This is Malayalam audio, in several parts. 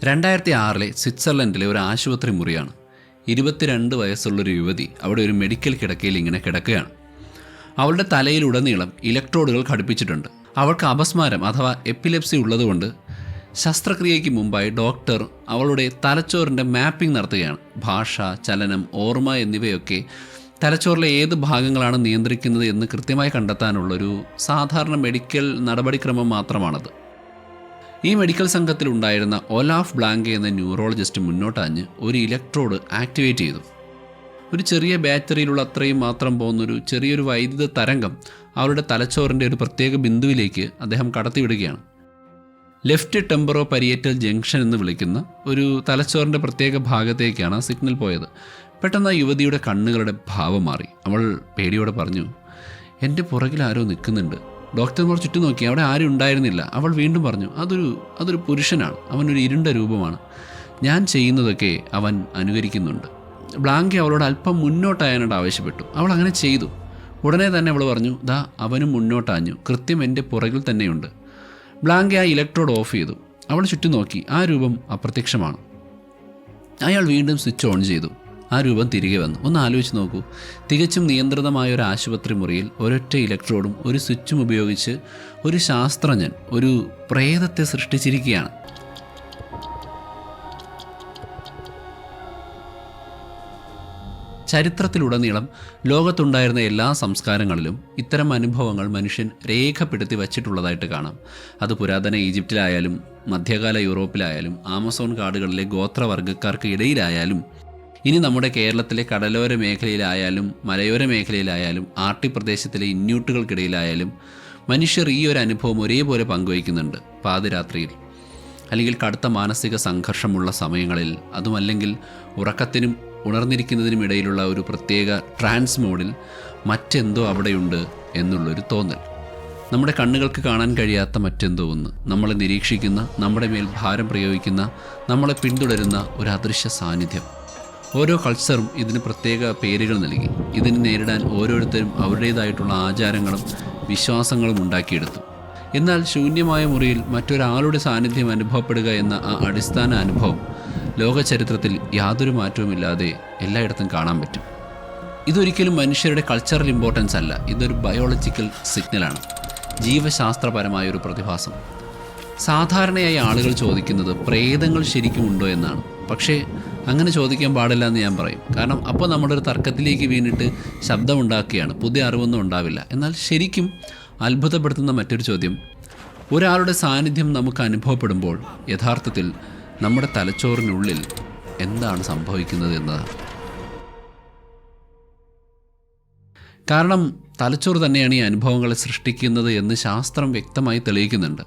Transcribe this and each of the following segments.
2006 സ്വിറ്റ്സർലൻഡിലെ ഒരു ആശുപത്രി മുറിയാണ്. 22 വയസ്സുള്ളൊരു യുവതി അവിടെ ഒരു മെഡിക്കൽ കിടക്കയിൽ ഇങ്ങനെ കിടക്കുകയാണ്. അവളുടെ തലയിലുടനീളം ഇലക്ട്രോഡുകൾ ഘടിപ്പിച്ചിട്ടുണ്ട്. അവൾക്ക് അപസ്മാരം അഥവാ എപ്പിലെപ്സി ഉള്ളതുകൊണ്ട് ശസ്ത്രക്രിയയ്ക്ക് മുമ്പായി ഡോക്ടർ അവളുടെ തലച്ചോറിൻ്റെ മാപ്പിംഗ് നടത്തുകയാണ്. ഭാഷ, ചലനം, ഓർമ്മ എന്നിവയൊക്കെ തലച്ചോറിലെ ഏത് ഭാഗങ്ങളാണ് നിയന്ത്രിക്കുന്നത് എന്ന് കൃത്യമായി കണ്ടെത്താനുള്ളൊരു സാധാരണ മെഡിക്കൽ നടപടിക്രമം മാത്രമാണത്. ഈ മെഡിക്കൽ സംഘത്തിലുണ്ടായിരുന്ന ഒലാഫ് ബ്ലാങ്കെ എന്ന ന്യൂറോളജിസ്റ്റ് മുന്നോട്ടാഞ്ഞ് ഒരു ഇലക്ട്രോഡ് ആക്ടിവേറ്റ് ചെയ്തു. ഒരു ചെറിയ ബാറ്ററിയിലുള്ള അത്രയും മാത്രം പോകുന്നൊരു ചെറിയൊരു വൈദ്യുത തരംഗം അവരുടെ തലച്ചോറിൻ്റെ ഒരു പ്രത്യേക ബിന്ദുവിലേക്ക് അദ്ദേഹം കടത്തിവിടുകയാണ്. ലെഫ്റ്റ് ടെമ്പറോ പരിയേറ്റൽ ജംഗ്ഷൻ എന്ന് വിളിക്കുന്ന ഒരു തലച്ചോറിൻ്റെ പ്രത്യേക ഭാഗത്തേക്കാണ് സിഗ്നൽ പോയത്. പെട്ടെന്ന് ആ യുവതിയുടെ കണ്ണുകളുടെ ഭാവം മാറി. അവൾ പേടിയോടെ പറഞ്ഞു, എൻ്റെ പുറകിൽ ആരോ നിൽക്കുന്നുണ്ട്. ഡോക്ടർമാർ ചുറ്റും നോക്കി, അവിടെ ആരും ഉണ്ടായിരുന്നില്ല. അവൾ വീണ്ടും പറഞ്ഞു, അതൊരു പുരുഷനാണ്, അവനൊരു ഇരുണ്ട രൂപമാണ്, ഞാൻ ചെയ്യുന്നതൊക്കെ അവൻ അനുകരിക്കുന്നുണ്ട്. ബ്ലാങ്കെ അവളോട് അല്പം മുന്നോട്ടായാനോട് ആവശ്യപ്പെട്ടു. അവൾ അങ്ങനെ ചെയ്തു. ഉടനെ തന്നെ അവൾ പറഞ്ഞു, ദാ അവനും മുന്നോട്ടാഞ്ഞു, കൃത്യം എൻ്റെ പുറകിൽ തന്നെയുണ്ട്. ബ്ലാങ്കെ ആ ഇലക്ട്രോഡ് ഓഫ് ചെയ്തു. അവൾ ചുറ്റും നോക്കി, ആ രൂപം അപ്രത്യക്ഷമാണ്. അയാൾ വീണ്ടും സ്വിച്ച് ഓൺ ചെയ്തു. ആ രൂപം തിരികെ വന്നു. ഒന്ന് ആലോചിച്ച് നോക്കൂ, തികച്ചും നിയന്ത്രിതമായ ഒരു ആശുപത്രി മുറിയിൽ ഒരൊറ്റ ഇലക്ട്രോഡും ഒരു സ്വിച്ചും ഉപയോഗിച്ച് ഒരു ശാസ്ത്രജ്ഞൻ ഒരു പ്രേതത്തെ സൃഷ്ടിച്ചിരിക്കുകയാണ്. ചരിത്രത്തിലുടനീളം ലോകത്തുണ്ടായിരുന്ന എല്ലാ സംസ്കാരങ്ങളിലും ഇത്തരം അനുഭവങ്ങൾ മനുഷ്യൻ രേഖപ്പെടുത്തി വച്ചിട്ടുള്ളതായിട്ട് കാണാം. അത് പുരാതന ഈജിപ്തിലായാലും മധ്യകാല യൂറോപ്പിലായാലും ആമസോൺ കാടുകളിലെ ഗോത്രവർഗ്ഗക്കാർക്ക് ഇടയിലായാലും ഇനി നമ്മുടെ കേരളത്തിലെ കടലോര മേഖലയിലായാലും മലയോര മേഖലയിലായാലും ആർട്ടി പ്രദേശത്തിലെ ഇന്യൂട്ടുകൾക്കിടയിലായാലും മനുഷ്യർ ഈ ഒരു അനുഭവം ഒരേപോലെ പങ്കുവയ്ക്കുന്നുണ്ട്. പാതിരാത്രിയിൽ അല്ലെങ്കിൽ കടുത്ത മാനസിക സംഘർഷമുള്ള സമയങ്ങളിൽ, അതുമല്ലെങ്കിൽ ഉറക്കത്തിനും ഉണർന്നിരിക്കുന്നതിനും ഇടയിലുള്ള ഒരു പ്രത്യേക ട്രാൻസ് മോഡിൽ മറ്റെന്തോ അവിടെയുണ്ട് എന്നുള്ളൊരു തോന്നൽ. നമ്മുടെ കണ്ണുകൾക്ക് കാണാൻ കഴിയാത്ത മറ്റെന്തോ ഒന്ന് നമ്മളെ നിരീക്ഷിക്കുന്ന, നമ്മുടെ മേൽ ഭാരം പ്രയോഗിക്കുന്ന, നമ്മളെ പിന്തുടരുന്ന ഒരു അദൃശ്യ സാന്നിധ്യം. ഓരോ കൾച്ചറും ഇതിന് പ്രത്യേക പേരുകൾ നൽകി. ഇതിനെ നേരിടാൻ ഓരോരുത്തരും അവരുടേതായിട്ടുള്ള ആചാരങ്ങളും വിശ്വാസങ്ങളും ഉണ്ടാക്കിയെടുത്തു. എന്നാൽ ശൂന്യമായ മുറിയിൽ മറ്റൊരാളുടെ സാന്നിധ്യം അനുഭവപ്പെടുക എന്ന ആ അടിസ്ഥാന അനുഭവം ലോക ചരിത്രത്തിൽ യാതൊരു മാറ്റവുമില്ലാതെ എല്ലായിടത്തും കാണാൻ പറ്റും. ഇതൊരിക്കലും മനുഷ്യരുടെ കൾച്ചറൽ ഇമ്പോർട്ടൻസ് അല്ല, ഇതൊരു ബയോളജിക്കൽ സിഗ്നലാണ്, ജീവശാസ്ത്രപരമായൊരു പ്രതിഭാസം. സാധാരണയായി ആളുകൾ ചോദിക്കുന്നത് പ്രേതങ്ങൾ ശരിക്കും ഉണ്ടോ എന്നാണ്. പക്ഷേ അങ്ങനെ ചോദിക്കാൻ പാടില്ല എന്ന് ഞാൻ പറയും. കാരണം അപ്പോൾ നമ്മുടെ ഒരു തർക്കത്തിലേക്ക് വീണിട്ട് ശബ്ദമുണ്ടാക്കുകയാണ്, പുതിയ അറിവൊന്നും ഉണ്ടാവില്ല. എന്നാൽ ശരിക്കും അത്ഭുതപ്പെടുത്തുന്ന മറ്റൊരു ചോദ്യം, ഒരാളുടെ സാന്നിധ്യം നമുക്ക് അനുഭവപ്പെടുമ്പോൾ യഥാർത്ഥത്തിൽ നമ്മുടെ തലച്ചോറിനുള്ളിൽ എന്താണ് സംഭവിക്കുന്നത് എന്നതാണ്. കാരണം തലച്ചോറ് തന്നെയാണ് ഈ അനുഭവങ്ങളെ സൃഷ്ടിക്കുന്നത് എന്ന് ശാസ്ത്രം വ്യക്തമായി തെളിയിക്കുന്നുണ്ട്.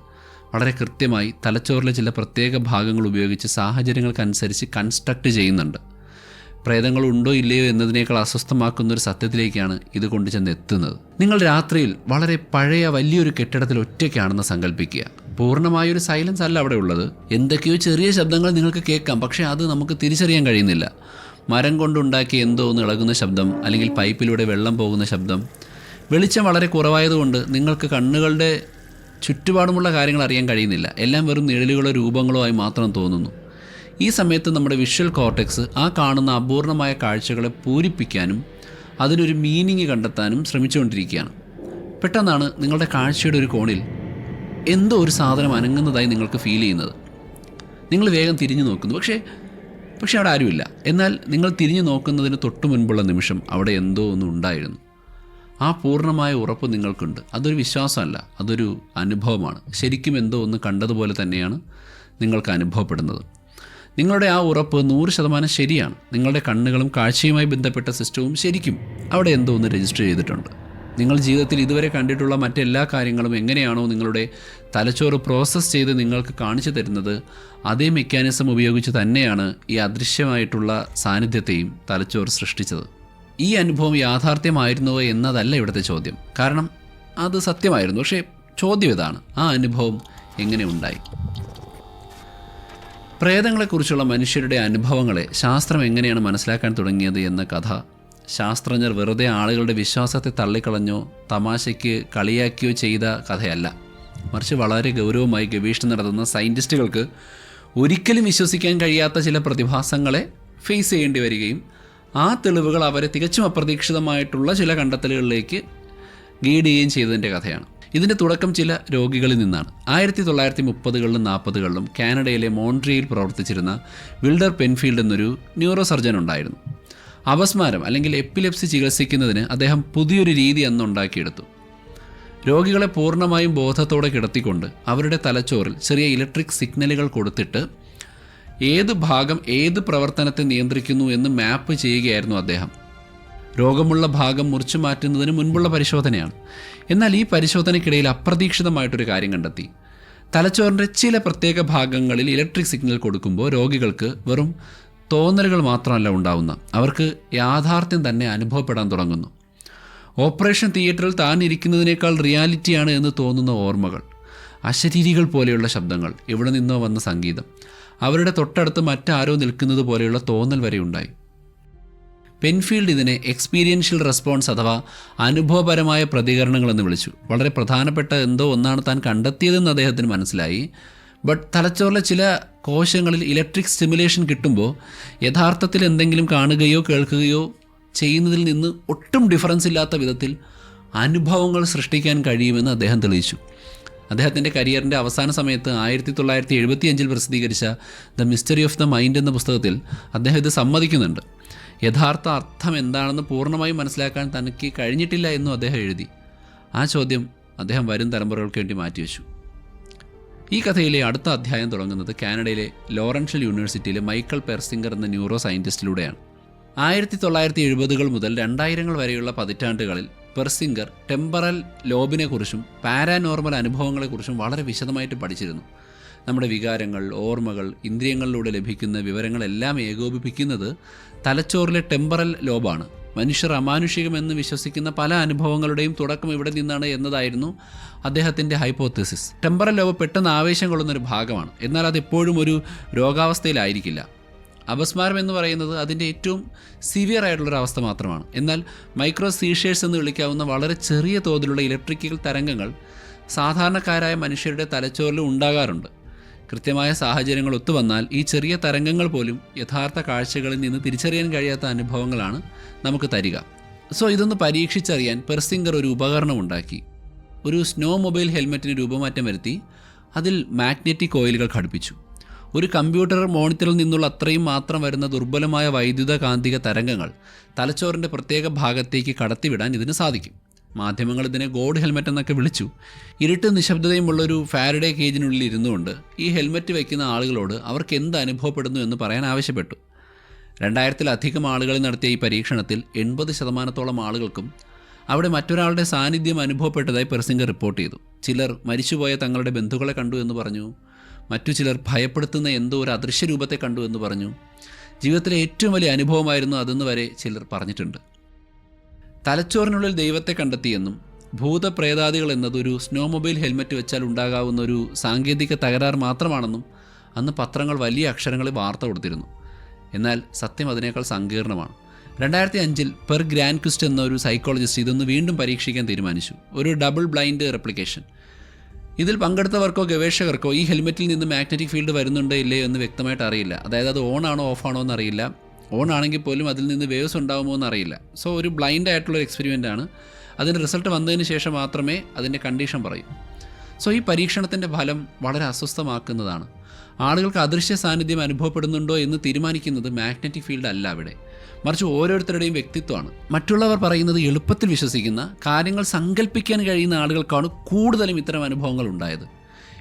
വളരെ കൃത്യമായി തലച്ചോറിലെ ചില പ്രത്യേക ഭാഗങ്ങൾ ഉപയോഗിച്ച് സാഹചര്യങ്ങൾക്കനുസരിച്ച് കൺസ്ട്രക്റ്റ് ചെയ്യുന്നുണ്ട്. പ്രേതങ്ങളുണ്ടോ ഇല്ലയോ എന്നതിനേക്കാൾ അസ്വസ്ഥമാക്കുന്നൊരു സത്യത്തിലേക്കാണ് ഇത് കൊണ്ടുചെന്ന് എത്തുന്നത്. നിങ്ങൾ രാത്രിയിൽ വളരെ പഴയ വലിയൊരു കെട്ടിടത്തിൽ ഒറ്റയ്ക്കാണെന്ന് സങ്കല്പിക്കുക. പൂർണ്ണമായൊരു സൈലൻസ് അല്ല അവിടെ ഉള്ളത്. എന്തൊക്കെയോ ചെറിയ ശബ്ദങ്ങൾ നിങ്ങൾക്ക് കേൾക്കാം, പക്ഷേ അത് നമുക്ക് തിരിച്ചറിയാൻ കഴിയുന്നില്ല. മരം കൊണ്ടുണ്ടാക്കിയ എന്തോ ഒന്ന് ഇളകുന്ന ശബ്ദം, അല്ലെങ്കിൽ പൈപ്പിലൂടെ വെള്ളം പോകുന്ന ശബ്ദം. വെളിച്ചം വളരെ കുറവായതുകൊണ്ട് നിങ്ങൾക്ക് കണ്ണുകളുടെ ചുറ്റുപാടുമുള്ള കാര്യങ്ങൾ അറിയാൻ കഴിയുന്നില്ല. എല്ലാം വെറും നിഴലുകളോ രൂപങ്ങളോ ആയി മാത്രം തോന്നുന്നു. ഈ സമയത്ത് നമ്മുടെ വിഷ്വൽ കോർട്ടെക്സ് ആ കാണുന്ന അപൂർണമായ കാഴ്ചകളെ പൂരിപ്പിക്കാനും അതിനൊരു മീനിങ് കണ്ടെത്താനും ശ്രമിച്ചുകൊണ്ടിരിക്കുകയാണ്. പെട്ടെന്നാണ് നിങ്ങളുടെ കാഴ്ചയുടെ ഒരു കോണിൽ എന്തോ ഒരു സാധനം അനങ്ങുന്നതായി നിങ്ങൾക്ക് ഫീൽ ചെയ്യുന്നത്. നിങ്ങൾ വേഗം തിരിഞ്ഞു നോക്കുന്നു, പക്ഷേ അവിടെ ആരുമില്ല. എന്നാൽ നിങ്ങൾ തിരിഞ്ഞു നോക്കുന്നതിന് തൊട്ടു മുൻപുള്ള നിമിഷം അവിടെ എന്തോ ഒന്നും ഉണ്ടായിരുന്നു. ആ പൂർണ്ണമായ ഉറപ്പ് നിങ്ങൾക്കുണ്ട്. അതൊരു വിശ്വാസമല്ല, അതൊരു അനുഭവമാണ്. ശരിക്കും എന്തോ ഒന്ന് കണ്ടതുപോലെ തന്നെയാണ് നിങ്ങൾക്ക് അനുഭവപ്പെടുന്നത്. നിങ്ങളുടെ ആ ഉറപ്പ് 100% ശരിയാണ്. നിങ്ങളുടെ കണ്ണുകളും കാഴ്ചയുമായി ബന്ധപ്പെട്ട സിസ്റ്റവും ശരിക്കും അവിടെ എന്തോ ഒന്ന് രജിസ്റ്റർ ചെയ്തിട്ടുണ്ട്. നിങ്ങൾ ജീവിതത്തിൽ ഇതുവരെ കണ്ടിട്ടുള്ള മറ്റെല്ലാ കാര്യങ്ങളും എങ്ങനെയാണോ നിങ്ങളുടെ തലച്ചോറ് പ്രോസസ്സ് ചെയ്ത് നിങ്ങൾക്ക് കാണിച്ചു തരുന്നത്, അതേ മെക്കാനിസം ഉപയോഗിച്ച് തന്നെയാണ് ഈ അദൃശ്യമായിട്ടുള്ള സാന്നിധ്യത്തെയും തലച്ചോറ് സൃഷ്ടിച്ചത്. ഈ അനുഭവം യാഥാർത്ഥ്യമായിരുന്നുവോ എന്നതല്ല ഇവിടുത്തെ ചോദ്യം. കാരണം അത് സത്യമായിരുന്നു. പക്ഷേ ചോദ്യം ഇതാണ്, ആ അനുഭവം എങ്ങനെ ഉണ്ടായി? പ്രേതങ്ങളെക്കുറിച്ചുള്ള മനുഷ്യരുടെ അനുഭവങ്ങളെ ശാസ്ത്രം എങ്ങനെയാണ് മനസ്സിലാക്കാൻ തുടങ്ങിയത് എന്ന കഥ ശാസ്ത്രജ്ഞർ വെറുതെ ആളുകളുടെ വിശ്വാസത്തെ തള്ളിക്കളഞ്ഞോ തമാശയ്ക്ക് കളിയാക്കിയോ ചെയ്ത കഥയല്ല. മറിച്ച് വളരെ ഗൗരവമായി ഗവേഷണം നടത്തുന്ന സയൻറ്റിസ്റ്റുകൾക്ക് ഒരിക്കലും വിശ്വസിക്കാൻ കഴിയാത്ത ചില പ്രതിഭാസങ്ങളെ ഫേസ് ചെയ്യേണ്ടി വരികയും ആ തെളിവുകൾ അവരെ തികച്ചും അപ്രതീക്ഷിതമായിട്ടുള്ള ചില കണ്ടെത്തലുകളിലേക്ക് ഗൈഡ് ചെയ്യുകയും ചെയ്തതിൻ്റെ കഥയാണ്. ഇതിൻ്റെ തുടക്കം ചില രോഗികളിൽ നിന്നാണ്. 1930കളിലും 40കളിലും കാനഡയിലെ മോൺട്രിയയിൽ പ്രവർത്തിച്ചിരുന്ന വിൽഡർ പെൻഫീൽഡ് എന്നൊരു ന്യൂറോ സർജൻ ഉണ്ടായിരുന്നു. അപസ്മാരം അല്ലെങ്കിൽ എപ്പിലെപ്സി ചികിത്സിക്കുന്നതിന് അദ്ദേഹം പുതിയൊരു രീതി അന്ന് ഉണ്ടാക്കിയെടുത്തു. രോഗികളെ പൂർണ്ണമായും ബോധത്തോടെ കിടത്തിക്കൊണ്ട് അവരുടെ തലച്ചോറിൽ ചെറിയ ഇലക്ട്രിക് സിഗ്നലുകൾ കൊടുത്തിട്ട് ഏത് ഭാഗം ഏത് പ്രവർത്തനത്തെ നിയന്ത്രിക്കുന്നു എന്ന് മാപ്പ് ചെയ്യുകയായിരുന്നു അദ്ദേഹം. രോഗമുള്ള ഭാഗം മുറിച്ചു മാറ്റുന്നതിന് മുൻപുള്ള പരിശോധനയാണ്. എന്നാൽ ഈ പരിശോധനയ്ക്കിടയിൽ അപ്രതീക്ഷിതമായിട്ടൊരു കാര്യം കണ്ടെത്തി. തലച്ചോറിൻ്റെ ചില പ്രത്യേക ഭാഗങ്ങളിൽ ഇലക്ട്രിക് സിഗ്നൽ കൊടുക്കുമ്പോൾ രോഗികൾക്ക് വെറും തോന്നലുകൾ മാത്രമല്ല ഉണ്ടാവുന്ന, അവർക്ക് യാഥാർത്ഥ്യം തന്നെ അനുഭവപ്പെടാൻ തുടങ്ങുന്നു. ഓപ്പറേഷൻ തിയേറ്ററിൽ താൻ ഇരിക്കുന്നതിനേക്കാൾ റിയാലിറ്റിയാണ് എന്ന് തോന്നുന്ന ഓർമ്മകൾ, അശരീരികൾ പോലെയുള്ള ശബ്ദങ്ങൾ, എവിടെ നിന്നോ വന്ന സംഗീതം, അവരുടെ തൊട്ടടുത്ത് മറ്റാരോ നിൽക്കുന്നത് പോലെയുള്ള തോന്നൽ വരെ ഉണ്ടായി. പെൻഫീൽഡ് ഇതിനെ എക്സ്പീരിയൻഷ്യൽ റെസ്പോൺസ് അഥവാ അനുഭവപരമായ പ്രതികരണങ്ങളെന്ന് വിളിച്ചു. വളരെ പ്രധാനപ്പെട്ട എന്തോ ഒന്നാണ് താൻ കണ്ടെത്തിയതെന്ന് അദ്ദേഹത്തിന് മനസ്സിലായി. ബട്ട് തലച്ചോറിലെ ചില കോശങ്ങളിൽ ഇലക്ട്രിക് സ്റ്റിമുലേഷൻ കിട്ടുമ്പോൾ യഥാർത്ഥത്തിൽ എന്തെങ്കിലും കാണുകയോ കേൾക്കുകയോ ചെയ്യുന്നതിൽ നിന്ന് ഒട്ടും ഡിഫറൻസ് ഇല്ലാത്ത വിധത്തിൽ അനുഭവങ്ങൾ സൃഷ്ടിക്കാൻ കഴിയുമെന്ന് അദ്ദേഹം തെളിയിച്ചു. അദ്ദേഹത്തിൻ്റെ കരിയറിൻ്റെ അവസാന സമയത്ത് 1975 പ്രസിദ്ധീകരിച്ച the mystery of the mind എന്ന പുസ്തകത്തിൽ അദ്ദേഹം ഇത് സമ്മതിക്കുന്നുണ്ട്. യഥാർത്ഥ അർത്ഥം എന്താണെന്ന് പൂർണ്ണമായും മനസ്സിലാക്കാൻ തനിക്ക് കഴിഞ്ഞിട്ടില്ല എന്നും അദ്ദേഹം എഴുതി. ആ ചോദ്യം അദ്ദേഹം വരും തലമുറകൾക്ക് വേണ്ടി മാറ്റിവെച്ചു. ഈ കഥയിലെ അടുത്ത അധ്യായം തുടങ്ങുന്നത് കാനഡയിലെ ലോറൻഷ്യൽ യൂണിവേഴ്സിറ്റിയിലെ മൈക്കൽ പെർസിംഗർ എന്ന ന്യൂറോ സയൻറ്റിസ്റ്റിലൂടെയാണ്. 1970കൾ മുതൽ 2000കൾ വരെയുള്ള പതിറ്റാണ്ടുകളിൽ പെർസിംഗർ ടെമ്പറൽ ലോബിനെക്കുറിച്ചും പാരാനോർമൽ അനുഭവങ്ങളെക്കുറിച്ചും വളരെ വിശദമായിട്ട് പഠിച്ചിരുന്നു. നമ്മുടെ വികാരങ്ങൾ, ഓർമ്മകൾ, ഇന്ദ്രിയങ്ങളിലൂടെ ലഭിക്കുന്ന വിവരങ്ങളെല്ലാം ഏകോപിപ്പിക്കുന്നത് തലച്ചോറിലെ ടെമ്പറൽ ലോബാണ്. മനുഷ്യർ അമാനുഷികമെന്ന് വിശ്വസിക്കുന്ന പല അനുഭവങ്ങളുടെയും തുടക്കം ഇവിടെ നിന്നാണ് എന്നതായിരുന്നു അദ്ദേഹത്തിൻ്റെ ഹൈപ്പോത്തസിസ്. ടെമ്പറൽ ലോബ് പെട്ടെന്ന് ആവേശം കൊള്ളുന്നൊരു ഭാഗമാണ്. എന്നാൽ അതെപ്പോഴും ഒരു രോഗാവസ്ഥയിലായിരിക്കില്ല. അപസ്മാരം എന്ന് പറയുന്നത് അതിൻ്റെ ഏറ്റവും സിവിയർ ആയിട്ടുള്ളൊരു അവസ്ഥ മാത്രമാണ്. എന്നാൽ മൈക്രോ സീഷേഴ്സ് എന്ന് വിളിക്കാവുന്ന വളരെ ചെറിയ തോതിലുള്ള ഇലക്ട്രിക്കൽ തരംഗങ്ങൾ സാധാരണക്കാരായ മനുഷ്യരുടെ തലച്ചോറിൽ ഉണ്ടാകാറുണ്ട്. കൃത്യമായ സാഹചര്യങ്ങൾ ഒത്തുവന്നാൽ ഈ ചെറിയ തരംഗങ്ങൾ പോലും യഥാർത്ഥ കാഴ്ചകളിൽ നിന്ന് തിരിച്ചറിയാൻ കഴിയാത്ത അനുഭവങ്ങളാണ് നമുക്ക് തരിക. സോ ഇതൊന്ന് പരീക്ഷിച്ചറിയാൻ പെർസിംഗർ ഒരു ഉപകരണം ഉണ്ടാക്കി. ഒരു സ്നോ മൊബൈൽ ഹെൽമെറ്റിന് രൂപമാറ്റം വരുത്തി അതിൽ മാഗ്നറ്റിക് കോയിലുകൾ ഘടിപ്പിച്ചു. ഒരു കമ്പ്യൂട്ടർ മോണിറ്ററിൽ നിന്നുള്ള അത്രയും മാത്രം വരുന്ന ദുർബലമായ വൈദ്യുത കാന്തിക തരംഗങ്ങൾ തലച്ചോറിൻ്റെ പ്രത്യേക ഭാഗത്തേക്ക് കടത്തിവിടാൻ ഇതിന് സാധിക്കും. മാധ്യമങ്ങൾ ഇതിനെ ഗോഡ് ഹെൽമെറ്റ് എന്നൊക്കെ വിളിച്ചു. ഇരുട്ട് നിശബ്ദതയുമുള്ളൊരു ഫാരഡേ കേജിനുള്ളിൽ ഇരുന്നുകൊണ്ട് ഈ ഹെൽമെറ്റ് വയ്ക്കുന്ന ആളുകളോട് അവർക്ക് എന്ത് അനുഭവപ്പെടുന്നു എന്ന് പറയാൻ ആവശ്യപ്പെട്ടു. 2000-ലധികം ആളുകളിൽ നടത്തിയ ഈ പരീക്ഷണത്തിൽ 80% ആളുകൾക്കും അവിടെ മറ്റൊരാളുടെ സാന്നിധ്യം അനുഭവപ്പെട്ടതായി പെർസിംഗർ റിപ്പോർട്ട് ചെയ്തു. ചിലർ മരിച്ചുപോയ തങ്ങളുടെ ബന്ധുക്കളെ കണ്ടു എന്ന് പറഞ്ഞു. മറ്റു ചിലർ ഭയപ്പെടുത്തുന്ന എന്തോ ഒരു അദൃശ്യ രൂപത്തെ കണ്ടു എന്ന് പറഞ്ഞു. ജീവിതത്തിലെ ഏറ്റവും വലിയ അനുഭവമായിരുന്നു അതെന്ന് വരെ ചിലർ പറഞ്ഞിട്ടുണ്ട്. തലച്ചോറിനുള്ളിൽ ദൈവത്തെ കണ്ടെത്തിയെന്നും ഭൂതപ്രേതാദികൾ എന്നതൊരു സ്നോ മൊബൈൽ ഹെൽമെറ്റ് വെച്ചാൽ ഉണ്ടാകാവുന്ന ഒരു സാങ്കേതിക തകരാർ മാത്രമാണെന്നും അന്ന് പത്രങ്ങൾ വലിയ അക്ഷരങ്ങളിൽ വാർത്ത കൊടുത്തിരുന്നു. എന്നാൽ സത്യം അതിനേക്കാൾ സങ്കീർണമാണ്. 2005 പെർ ഗ്രാൻക്വിസ്റ്റ് എന്ന ഒരു സൈക്കോളജിസ്റ്റ് ഇതൊന്ന് വീണ്ടും പരീക്ഷിക്കാൻ തീരുമാനിച്ചു. ഒരു ഡബിൾ ബ്ലൈൻഡ് റെപ്ലിക്കേഷൻ. ഇതിൽ പങ്കെടുത്തവർക്കോ ഗവേഷകർക്കോ ഈ ഹെൽമെറ്റിൽ നിന്ന് മാഗ്നറ്റിക് ഫീൽഡ് വരുന്നുണ്ടോ ഇല്ലയോ എന്ന് വ്യക്തമായിട്ട് അറിയില്ല. അതായത് അത് ഓൺ ആണോ ഓഫ് ആണോ എന്നറിയില്ല. ഓൺ ആണെങ്കിൽ പോലും അതിൽ നിന്ന് വേവ്സ് ഉണ്ടാകുമോ എന്നറിയില്ല. സോ ഒരു ബ്ലൈൻഡ് ആയിട്ടുള്ളൊരു എക്സ്പെരിമെൻ്റാണ്. അതിൻ്റെ റിസൾട്ട് വന്നതിന് ശേഷം മാത്രമേ അതിൻ്റെ കണ്ടീഷൻ പറയൂ. സോ ഈ പരീക്ഷണത്തിൻ്റെ ഫലം വളരെ അസ്വസ്ഥമാക്കുന്നതാണ്. ആളുകൾക്ക് അദൃശ്യ സാന്നിധ്യം അനുഭവപ്പെടുന്നുണ്ടോ എന്ന് തീരുമാനിക്കുന്നത് മാഗ്നറ്റിക് ഫീൽഡ് അല്ല അവിടെ, മറിച്ച് ഓരോരുത്തരുടെയും വ്യക്തിത്വമാണ്. മറ്റുള്ളവർ പറയുന്നത് എളുപ്പത്തിൽ വിശ്വസിക്കുന്ന, കാര്യങ്ങൾ സങ്കല്പിക്കാൻ കഴിയുന്ന ആളുകൾക്കാണ് കൂടുതലും ഇത്തരം അനുഭവങ്ങൾ ഉണ്ടായത്.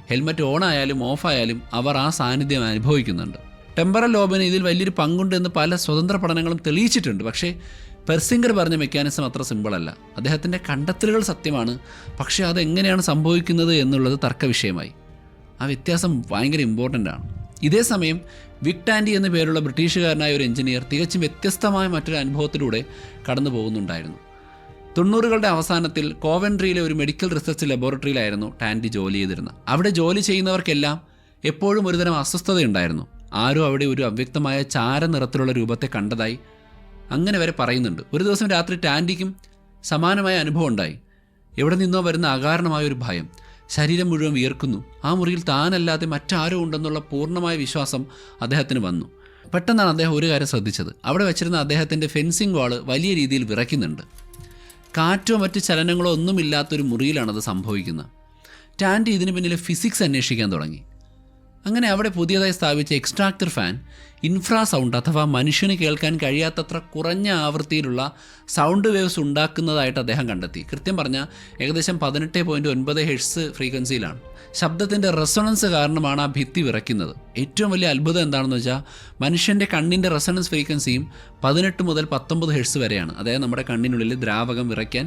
ഹെൽമറ്റ് ഓൺ ആയാലും ഓഫായാലും അവർ ആ സാന്നിധ്യം അനുഭവിക്കുന്നുണ്ട്. ടെമ്പറൽ ലോബിന് ഇതിൽ വലിയൊരു പങ്കുണ്ടെന്ന് പല സ്വതന്ത്ര പഠനങ്ങളും തെളിയിച്ചിട്ടുണ്ട്. പക്ഷേ പെർസിംഗർ പറഞ്ഞ മെക്കാനിസം അത്ര സിമ്പിളല്ല. അദ്ദേഹത്തിൻ്റെ കണ്ടെത്തലുകൾ സത്യമാണ്, പക്ഷേ അതെങ്ങനെയാണ് സംഭവിക്കുന്നത് എന്നുള്ളത് തർക്കവിഷയമായി. ആ വ്യത്യാസം ഭയങ്കര ഇമ്പോർട്ടൻ്റ് ആണ്. ഇതേ സമയം വിക് ആൻഡി എന്ന പേരുള്ള ബ്രിട്ടീഷുകാരനായ ഒരു എഞ്ചിനീയർ തികച്ചും വ്യത്യസ്തമായ മറ്റൊരു അനുഭവത്തിലൂടെ കടന്നു പോകുന്നുണ്ടായിരുന്നു. 90കളുടെ അവസാനത്തിൽ കോവൻട്രിയിലെ ഒരു മെഡിക്കൽ റിസർച്ച് ലബോറട്ടറിയിലായിരുന്നു ടാൻഡി ജോലി ചെയ്തിരുന്നത്. അവിടെ ജോലി ചെയ്യുന്നവർക്കെല്ലാം എപ്പോഴും ഒരുതരം അസ്വസ്ഥതയുണ്ടായിരുന്നു. ആരോ അവിടെ ഒരു അവ്യക്തമായ ചാരനിറത്തിലുള്ള രൂപത്തെ കണ്ടതായി അങ്ങനെ വരെ പറയുന്നുണ്ട്. ഒരു ദിവസം രാത്രി ടാൻഡിക്കും സമാനമായ അനുഭവം ഉണ്ടായി. എവിടെ നിന്നോ വരുന്ന അകാരണമായ ഒരു ഭയം. ശരീരം മുഴുവൻ വിയർക്കുന്നു. ആ മുറിയിൽ താനല്ലാതെ മറ്റാരോ ഉണ്ടെന്നുള്ള പൂർണ്ണമായ വിശ്വാസം അദ്ദേഹത്തിന് വന്നു. പെട്ടെന്നാണ് അദ്ദേഹം ഒരു കാര്യം ശ്രദ്ധിച്ചത്. അവിടെ വെച്ചിരുന്ന അദ്ദേഹത്തിൻ്റെ ഫെൻസിങ് വാള് വലിയ രീതിയിൽ വിറയ്ക്കുന്നുണ്ട്. കാറ്റോ മറ്റ് ചലനങ്ങളോ ഒന്നുമില്ലാത്തൊരു മുറിയിലാണത് സംഭവിക്കുന്നത്. ടാൻഡി ഇതിന് പിന്നിലെ ഫിസിക്സ് അന്വേഷിക്കാൻ തുടങ്ങി. അങ്ങനെ അവിടെ പുതിയതായി സ്ഥാപിച്ച എക്സ്ട്രാക്ടർ ഫാൻ ഇൻഫ്രാ സൗണ്ട് അഥവാ മനുഷ്യന് കേൾക്കാൻ കഴിയാത്തത്ര കുറഞ്ഞ ആവൃത്തിയിലുള്ള സൗണ്ട് വേവ്സ് ഉണ്ടാക്കുന്നതായിട്ട് അദ്ദേഹം കണ്ടെത്തി. കൃത്യം പറഞ്ഞാൽ ഏകദേശം 18.9 ഹെർട്സ് ഫ്രീക്വൻസിയിലാണ്. ശബ്ദത്തിൻ്റെ റെസൊണൻസ് കാരണമാണ് ആ ഭിത്തി വിറയ്ക്കുന്നത്. ഏറ്റവും വലിയ അത്ഭുതം എന്താണെന്ന് വെച്ചാൽ മനുഷ്യൻ്റെ കണ്ണിൻ്റെ റെസൊണൻസ് ഫ്രീക്വൻസിയും 18 മുതൽ 19 ഹെർട്സ് വരെയാണ്. അതായത് നമ്മുടെ കണ്ണിനുള്ളിൽ ദ്രാവകം വിറയ്ക്കാൻ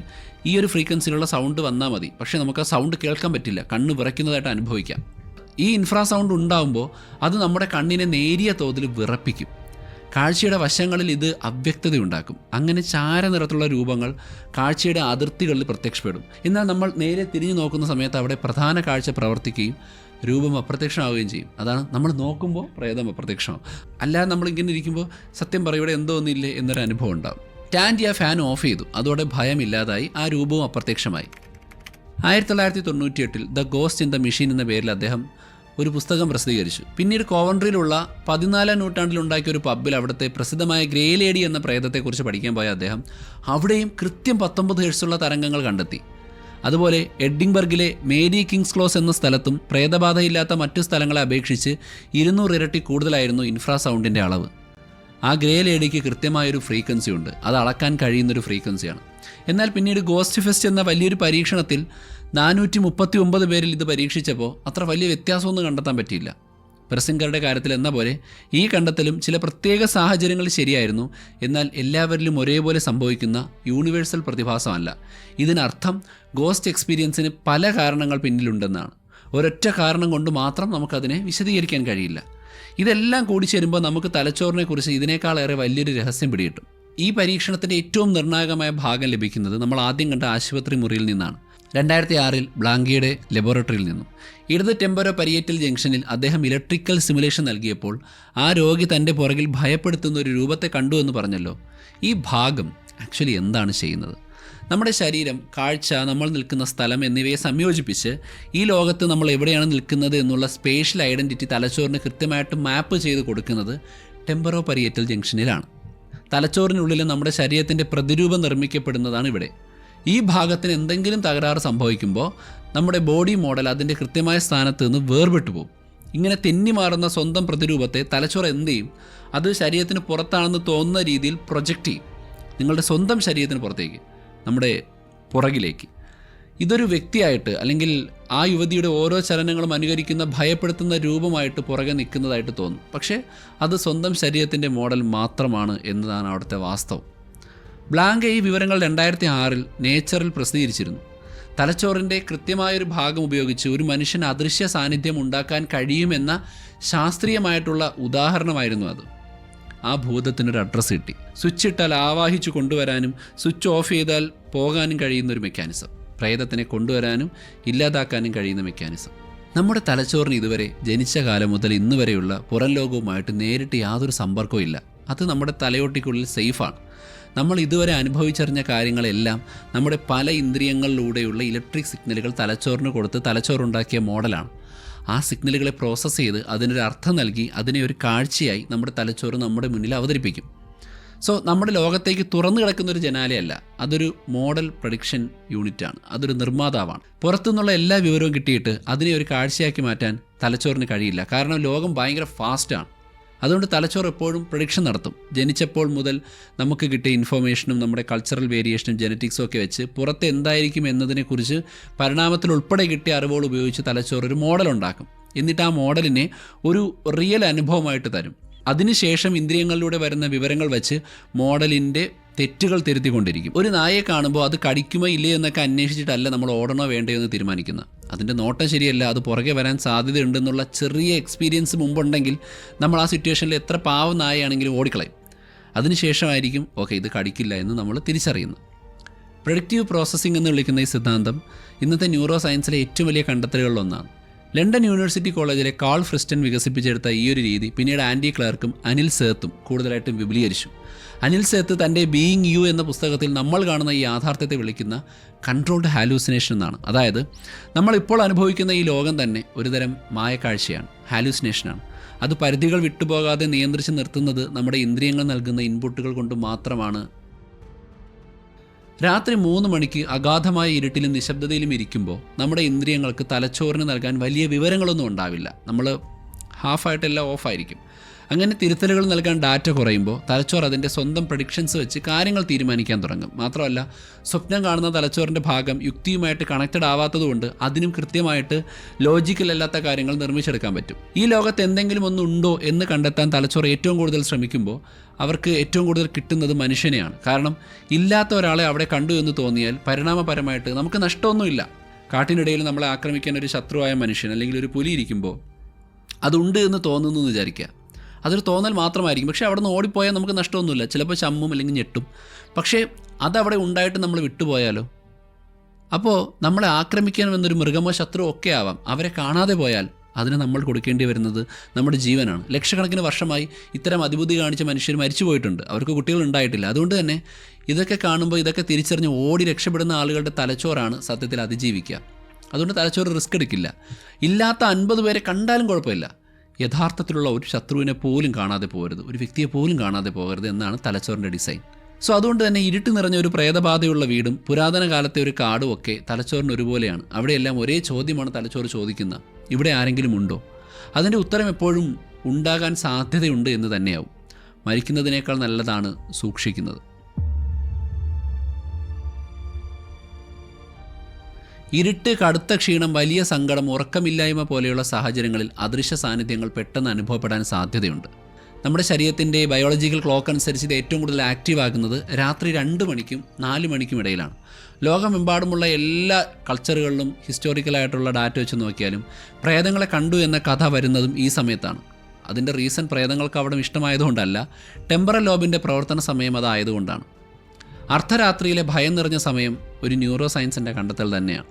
ഈ ഒരു ഫ്രീക്വൻസിയിലുള്ള സൗണ്ട് വന്നാൽ മതി. പക്ഷേ നമുക്ക് ആ സൗണ്ട് കേൾക്കാൻ പറ്റില്ല, കണ്ണ് വിറയ്ക്കുന്നതായിട്ട് അനുഭവിക്കാം. ഈ ഇൻഫ്രാ സൗണ്ട് ഉണ്ടാകുമ്പോൾ അത് നമ്മുടെ കണ്ണിനെ നേരിയ തോതിൽ വിറപ്പിക്കും. കാഴ്ചയുടെ വശങ്ങളിൽ ഇത് അവ്യക്തതയുണ്ടാക്കും. അങ്ങനെ ചാരനിറത്തിലുള്ള രൂപങ്ങൾ കാഴ്ചയുടെ അതിർത്തികളിൽ പ്രത്യക്ഷപ്പെടും. എന്നാൽ നമ്മൾ നേരെ തിരിഞ്ഞു നോക്കുന്ന സമയത്ത് അവിടെ പ്രധാന കാഴ്ച പ്രവർത്തിക്കുകയും രൂപം അപ്രത്യക്ഷമാവുകയും ചെയ്യും. അതാണ് നമ്മൾ നോക്കുമ്പോൾ പ്രേതം അപ്രത്യക്ഷമാവും. അല്ലാതെ നമ്മളിങ്ങനെ ഇരിക്കുമ്പോൾ സത്യം പറയും ഇവിടെ എന്തോ ഒന്നില്ലേ എന്നൊരു അനുഭവം ഉണ്ടാകും. ടാൻഡി ആ ഫാൻ ഓഫ് ചെയ്തു. അതോടെ ഭയമില്ലാതായി, ആ രൂപവും അപ്രത്യക്ഷമായി. 1998 the ghost in the machine എന്ന പേരിൽ അദ്ദേഹം ഒരു പുസ്തകം പ്രസിദ്ധീകരിച്ചു. പിന്നീട് കോവൻട്രിയിലുള്ള 14ാം നൂറ്റാണ്ടിൽ ഉണ്ടാക്കിയ ഒരു പബ്ബിൽ അവിടുത്തെ പ്രസിദ്ധമായ ഗ്രേ ലേഡി എന്ന പ്രേതത്തെക്കുറിച്ച് പഠിക്കാൻ പോയ അദ്ദേഹം അവിടെയും കൃത്യം 19 ഹെർട്സുള്ള തരംഗങ്ങൾ കണ്ടെത്തി. അതുപോലെ എഡിൻബർഗിലെ മേരി കിങ്സ് ക്ലോസ് എന്ന സ്ഥലത്തും പ്രേതബാധയില്ലാത്ത മറ്റു സ്ഥലങ്ങളെ അപേക്ഷിച്ച് 200 ഇരട്ടി കൂടുതലായിരുന്നു ഇൻഫ്രാ സൗണ്ടിൻ്റെ അളവ്. ആ ഗ്രേ ലേഡിക്ക് കൃത്യമായൊരു ഫ്രീക്വൻസി ഉണ്ട്, അത് അളക്കാൻ കഴിയുന്നൊരു ഫ്രീക്വൻസിയാണ്. എന്നാൽ പിന്നീട് ഗോസ്റ്റ് ഫെസ്റ്റ് എന്ന വലിയൊരു പരീക്ഷണത്തിൽ 439 പേരിൽ ഇത് പരീക്ഷിച്ചപ്പോൾ അത്ര വലിയ വ്യത്യാസമൊന്നും കണ്ടെത്താൻ പറ്റിയില്ല. പ്രസിംഗറുടെ കാര്യത്തിൽ എന്ന പോലെ ഈ കണ്ടെത്തലും ചില പ്രത്യേക സാഹചര്യങ്ങളിൽ ശരിയായിരുന്നു. എന്നാൽ എല്ലാവരിലും ഒരേപോലെ സംഭവിക്കുന്ന യൂണിവേഴ്സൽ പ്രതിഭാസമല്ല. ഇതിനർത്ഥം ഗോസ്റ്റ് എക്സ്പീരിയൻസിന് പല കാരണങ്ങൾ പിന്നിലുണ്ടെന്നാണ്. ഒരൊറ്റ കാരണം കൊണ്ട് മാത്രം നമുക്കതിനെ വിശദീകരിക്കാൻ കഴിയില്ല. ഇതെല്ലാം കൂടി ചേരുമ്പോൾ നമുക്ക് തലച്ചോറിനെക്കുറിച്ച് ഇതിനേക്കാളേറെ വലിയൊരു രഹസ്യം പിടികിട്ടും. ഈ പരീക്ഷണത്തിൻ്റെ ഏറ്റവും നിർണായകമായ ഭാഗം ലഭിക്കുന്നത് നമ്മൾ ആദ്യം കണ്ട ആശുപത്രി മുറിയിൽ നിന്നാണ്. 2006 ബ്ലാങ്കിയുടെ ലബോറട്ടറിയിൽ നിന്നും. ഇടത് ടെമ്പറോ പരിയേറ്റൽ ജംഗ്ഷനിൽ അദ്ദേഹം ഇലക്ട്രിക്കൽ സിമുലേഷൻ നൽകിയപ്പോൾ ആ രോഗി തൻ്റെ പുറകിൽ ഭയപ്പെടുത്തുന്ന ഒരു രൂപത്തെ കണ്ടു എന്ന് പറഞ്ഞല്ലോ. ഈ ഭാഗം ആക്ച്വലി എന്താണ് ചെയ്യുന്നത്? നമ്മുടെ ശരീരം, കാഴ്ച, നമ്മൾ നിൽക്കുന്ന സ്ഥലം എന്നിവയെ സംയോജിപ്പിച്ച് ഈ ലോകത്ത് നമ്മൾ എവിടെയാണ് നിൽക്കുന്നത് എന്നുള്ള സ്പേഷ്യൽ ഐഡൻറ്റിറ്റി തലച്ചോറിന് കൃത്യമായിട്ട് മാപ്പ് ചെയ്ത് കൊടുക്കുന്നത് ടെമ്പറോ പരിയേറ്റൽ ജംഗ്ഷനിലാണ്. തലച്ചോറിനുള്ളിൽ നമ്മുടെ ശരീരത്തിൻ്റെ പ്രതിരൂപം നിർമ്മിക്കപ്പെടുന്നതാണ് ഇവിടെ. ഈ ഭാഗത്തിന് എന്തെങ്കിലും തകരാറ് സംഭവിക്കുമ്പോൾ നമ്മുടെ ബോഡി മോഡൽ അതിൻ്റെ കൃത്യമായ സ്ഥാനത്ത് നിന്ന് വേർപെട്ടു പോകും. ഇങ്ങനെ തെന്നി മാറുന്ന സ്വന്തം പ്രതിരൂപത്തെ തലച്ചോറ് എന്ത് ചെയ്യും? അത് ശരീരത്തിന് പുറത്താണെന്ന് തോന്നുന്ന രീതിയിൽ പ്രൊജക്റ്റ് ചെയ്യും, നിങ്ങളുടെ സ്വന്തം ശരീരത്തിന് പുറത്തേക്ക്, നമ്മുടെ പുറകിലേക്ക്. ഇതൊരു വ്യക്തിയായിട്ട് അല്ലെങ്കിൽ ആ യുവതിയുടെ ഓരോ ചലനങ്ങളും അനുകരിക്കുന്ന ഭയപ്പെടുത്തുന്ന രൂപമായിട്ട് പുറകെ നിൽക്കുന്നതായിട്ട് തോന്നും. പക്ഷേ അത് സ്വന്തം ശരീരത്തിൻ്റെ മോഡൽ മാത്രമാണ് എന്നതാണ് അവിടുത്തെ വാസ്തവം. ബ്ലാങ്ക ഈ വിവരങ്ങൾ 2006 നേച്ചറിൽ പ്രസിദ്ധീകരിച്ചിരുന്നു. തലച്ചോറിൻ്റെ കൃത്യമായൊരു ഭാഗം ഉപയോഗിച്ച് ഒരു മനുഷ്യന് അദൃശ്യ സാന്നിധ്യം ഉണ്ടാക്കാൻ കഴിയുമെന്ന ശാസ്ത്രീയമായിട്ടുള്ള ഉദാഹരണമായിരുന്നു അത്. ആ ഭൂതത്തിനൊരു അഡ്രസ്സ് കിട്ടി. സ്വിച്ച് ഇട്ടാൽ ആവാഹിച്ചു കൊണ്ടുവരാനും സ്വിച്ച് ഓഫ് ചെയ്താൽ പോകാനും കഴിയുന്നൊരു മെക്കാനിസം, പ്രേതത്തിനെ കൊണ്ടുവരാനും ഇല്ലാതാക്കാനും കഴിയുന്ന മെക്കാനിസം. നമ്മുടെ തലച്ചോറിന് ഇതുവരെ ജനിച്ച കാലം മുതൽ ഇന്ന് വരെയുള്ള പുറം ലോകവുമായിട്ട് നേരിട്ട് യാതൊരു സമ്പർക്കവും ഇല്ല. അത് നമ്മുടെ തലയോട്ടിക്കുള്ളിൽ സേഫാണ്. നമ്മൾ ഇതുവരെ അനുഭവിച്ചറിഞ്ഞ കാര്യങ്ങളെല്ലാം നമ്മുടെ പല ഇന്ദ്രിയങ്ങളിലൂടെയുള്ള ഇലക്ട്രിക് സിഗ്നലുകൾ തലച്ചോറിന് കൊടുത്ത് തലച്ചോറുണ്ടാക്കിയ മോഡലാണ്. ആ സിഗ്നലുകളെ പ്രോസസ്സ് ചെയ്ത് അതിനൊരു അർത്ഥം നൽകി അതിനെ ഒരു കാഴ്ചയായി നമ്മുടെ തലച്ചോറ് നമ്മുടെ മുന്നിൽ അവതരിപ്പിക്കും. സോ നമ്മുടെ ലോകത്തേക്ക് തുറന്നു കിടക്കുന്നൊരു ജനാലയല്ല, അതൊരു മോഡൽ പ്രഡിക്ഷൻ യൂണിറ്റാണ്, അതൊരു നിർമ്മാതാവാണ്. പുറത്തുനിന്നുള്ള എല്ലാ വിവരവും കിട്ടിയിട്ട് അതിനെ ഒരു കാഴ്ചയാക്കി മാറ്റാൻ തലച്ചോറിന് കഴിയില്ല. കാരണം ലോകം ഭയങ്കര ഫാസ്റ്റാണ്. അതുകൊണ്ട് തലച്ചോറ് എപ്പോഴും പ്രഡിക്ഷൻ നടത്തും. ജനിച്ചപ്പോൾ മുതൽ നമുക്ക് കിട്ടിയ ഇൻഫോർമേഷനും നമ്മുടെ കൾച്ചറൽ വേരിയേഷനും ജനറ്റിക്സും ഒക്കെ വെച്ച് പുറത്ത് എന്തായിരിക്കും എന്നതിനെക്കുറിച്ച് പരിണാമത്തിൽ ഉൾപ്പെടെ കിട്ടിയ അറിവുകൾ ഉപയോഗിച്ച് തലച്ചോറ് ഒരു മോഡൽ ഉണ്ടാക്കും. എന്നിട്ട് ആ മോഡലിനെ ഒരു റിയൽ അനുഭവമായിട്ട് തരും. അതിനുശേഷം ഇന്ദ്രിയങ്ങളിലൂടെ വരുന്ന വിവരങ്ങൾ വെച്ച് മോഡലിൻ്റെ തെറ്റുകൾ തിരുത്തിക്കൊണ്ടിരിക്കും. ഒരു നായയെ കാണുമ്പോൾ അത് കടിക്കുമോ ഇല്ലയോ എന്നൊക്കെ അന്വേഷിച്ചിട്ടല്ല നമ്മൾ ഓടണോ വേണ്ടയോ എന്ന് തീരുമാനിക്കുന്നത്. അതിൻ്റെ നോട്ടം ശരിയല്ല, അത് പുറകെ വരാൻ സാധ്യതയുണ്ടെന്നുള്ള ചെറിയ എക്സ്പീരിയൻസ് മുമ്പുണ്ടെങ്കിൽ നമ്മൾ ആ സിറ്റുവേഷനിൽ എത്ര പാവം നായയാണെങ്കിലും ഓടിക്കളയും. അതിനുശേഷമായിരിക്കും ഓക്കെ ഇത് കടിക്കില്ല എന്ന് നമ്മൾ തിരിച്ചറിയുന്നത്. പ്രഡിക്റ്റീവ് പ്രോസസ്സിംഗ് എന്ന് വിളിക്കുന്ന ഈ സിദ്ധാന്തം ഇന്നത്തെ ന്യൂറോ സയൻസിലെ ഏറ്റവും വലിയ കണ്ടെത്തലുകളിലൊന്നാണ്. ലണ്ടൻ യൂണിവേഴ്സിറ്റി കോളേജിലെ കാൾ ഫ്രിസ്റ്റൺ വികസിപ്പിച്ചെടുത്ത ഈ ഒരു രീതി പിന്നീട് ആൻഡി ക്ലാർക്കും അനിൽ സേത്തും കൂടുതലായിട്ടും വിപുലീകരിച്ചു. അനിൽ സേത്ത് തൻ്റെ ബീയിങ് യു എന്ന പുസ്തകത്തിൽ നമ്മൾ കാണുന്ന ഈ യാഥാർത്ഥ്യത്തെ വിളിക്കുന്ന കൺട്രോൾഡ് ഹാലൂസിനേഷൻ എന്നാണ്. അതായത് നമ്മളിപ്പോൾ അനുഭവിക്കുന്ന ഈ ലോകം തന്നെ ഒരുതരം മായക്കാഴ്ചയാണ്, ഹാലൂസിനേഷനാണ്. അത് പരിധികൾ വിട്ടുപോകാതെ നിയന്ത്രിച്ച് നിർത്തുന്നത് നമ്മുടെ ഇന്ദ്രിയങ്ങൾ നൽകുന്ന ഇൻപുട്ടുകൾ കൊണ്ട് മാത്രമാണ്. രാത്രി 3 മണിക്ക് അഗാധമായ ഇരുട്ടിലും നിശബ്ദതയിലും ഇരിക്കുമ്പോൾ നമ്മുടെ ഇന്ദ്രിയങ്ങൾക്ക് തലച്ചോറിന് നൽകാൻ വലിയ വിവരങ്ങളൊന്നും ഉണ്ടാവില്ല. നമ്മൾ ഹാഫായിട്ടെല്ലാം ഓഫായിരിക്കും. അങ്ങനെ തിരുത്തലുകൾ നൽകാൻ ഡാറ്റ കുറയുമ്പോൾ തലച്ചോറ് അതിൻ്റെ സ്വന്തം പ്രഡിക്ഷൻസ് വെച്ച് കാര്യങ്ങൾ തീരുമാനിക്കാൻ തുടങ്ങും. മാത്രമല്ല, സ്വപ്നം കാണുന്ന തലച്ചോറിൻ്റെ ഭാഗം യുക്തിയുമായിട്ട് കണക്റ്റഡ് ആവാത്തതുകൊണ്ട് അതിനും കൃത്യമായിട്ട് ലോജിക്കലല്ലാത്ത കാര്യങ്ങൾ നിർമ്മിച്ചെടുക്കാൻ പറ്റും. ഈ ലോകത്ത് എന്തെങ്കിലും ഒന്നുണ്ടോ എന്ന് കണ്ടെത്താൻ തലച്ചോറ് ഏറ്റവും കൂടുതൽ ശ്രമിക്കുമ്പോൾ അവർക്ക് ഏറ്റവും കൂടുതൽ കിട്ടുന്നത് മനുഷ്യനെയാണ്. കാരണം ഇല്ലാത്ത ഒരാളെ അവിടെ കണ്ടു എന്ന് തോന്നിയാൽ പരിണാമപരമായിട്ട് നമുക്ക് നഷ്ടമൊന്നുമില്ല. കാട്ടിനിടയിൽ നമ്മളെ ആക്രമിക്കാൻ ഒരു ശത്രുവായ മനുഷ്യൻ അല്ലെങ്കിൽ ഒരു പുലി ഇരിക്കുമ്പോൾ അതുണ്ട് എന്ന് തോന്നുന്നു എന്ന് വിചാരിക്കുക. അതൊരു തോന്നൽ മാത്രമായിരിക്കും. പക്ഷേ അവിടെ നിന്ന് ഓടിപ്പോയാൽ നമുക്ക് നഷ്ടമൊന്നുമില്ല. ചിലപ്പോൾ ചമ്മും അല്ലെങ്കിൽ ഞെട്ടും. പക്ഷേ അതവിടെ ഉണ്ടായിട്ട് നമ്മൾ വിട്ടുപോയാലോ? അപ്പോൾ നമ്മളെ ആക്രമിക്കണമെന്നൊരു മൃഗമോ ശത്രുവോ ഒക്കെ ആവാം. അവരെ കാണാതെ പോയാൽ അതിന് നമ്മൾ കൊടുക്കേണ്ടി വരുന്നത് നമ്മുടെ ജീവനാണ്. ലക്ഷക്കണക്കിന് വർഷമായി ഇത്തരം അതിബുദ്ധി കാണിച്ച മനുഷ്യർ മരിച്ചു പോയിട്ടുണ്ട്. അവർക്ക് കുട്ടികൾ ഉണ്ടായിട്ടില്ല. അതുകൊണ്ട് തന്നെ ഇതൊക്കെ കാണുമ്പോൾ ഇതൊക്കെ തിരിച്ചറിഞ്ഞ് ഓടി രക്ഷപ്പെടുന്ന ആളുകളുടെ തലച്ചോറാണ് സത്യത്തിൽ അതിജീവിക്കുക. അതുകൊണ്ട് തലച്ചോറ് റിസ്ക് എടുക്കില്ല. ഇല്ലാത്ത 50 പേരെ കണ്ടാലും കുഴപ്പമില്ല. യഥാർത്ഥത്തിലുള്ള ഒരു ശത്രുവിനെ പോലും കാണാതെ പോകരുത്, ഒരു വ്യക്തിയെ പോലും കാണാതെ പോകരുത് എന്നാണ് തലച്ചോറിൻ്റെ ഡിസൈൻ. സോ അതുകൊണ്ട് തന്നെ ഇരുട്ട് നിറഞ്ഞ ഒരു പ്രേതബാധയുള്ള വീടും പുരാതന കാലത്തെ ഒരു കാടും ഒക്കെ തലച്ചോറിന് ഒരുപോലെയാണ്. അവിടെയെല്ലാം ഒരേ ചോദ്യമാണ് തലച്ചോറ് ചോദിക്കുന്നത്: ഇവിടെ ആരെങ്കിലും ഉണ്ടോ? അതിൻ്റെ ഉത്തരം എപ്പോഴും ഉണ്ടാകാൻ സാധ്യതയുണ്ട് എന്ന് തന്നെയാവും. മരിക്കുന്നതിനേക്കാൾ നല്ലതാണ് സൂക്ഷിക്കുന്നത്. ഇരുട്ട്, കടുത്ത ക്ഷീണം, വലിയ സങ്കടം, ഉറക്കമില്ലായ്മ പോലെയുള്ള സാഹചര്യങ്ങളിൽ അദൃശ്യ സാന്നിധ്യങ്ങൾ പെട്ടെന്ന് അനുഭവപ്പെടാൻ സാധ്യതയുണ്ട്. നമ്മുടെ ശരീരത്തിൻ്റെ ബയോളജിക്കൽ ക്ലോക്ക് അനുസരിച്ച് ഇത് ഏറ്റവും കൂടുതൽ ആക്റ്റീവ് ആകുന്നത് രാത്രി 2 മണിക്കും 4 മണിക്കും ഇടയിലാണ്. ലോകമെമ്പാടുമുള്ള എല്ലാ കൾച്ചറുകളിലും ഹിസ്റ്റോറിക്കലായിട്ടുള്ള ഡാറ്റ വെച്ച് നോക്കിയാലും പ്രേതങ്ങളെ കണ്ടു എന്ന കഥ വരുന്നതും ഈ സമയത്താണ്. അതിൻ്റെ റീസൺ പ്രേതങ്ങൾക്ക് അവിടെ ഇഷ്ടമായതുകൊണ്ടല്ല, ടെമ്പറൽ ലോബിൻ്റെ പ്രവർത്തന സമയം അതായതുകൊണ്ടാണ്. അർദ്ധരാത്രിയിലെ ഭയം നിറഞ്ഞ സമയം ഒരു ന്യൂറോ സയൻസിൻ്റെ കണ്ടെത്തൽ തന്നെയാണ്.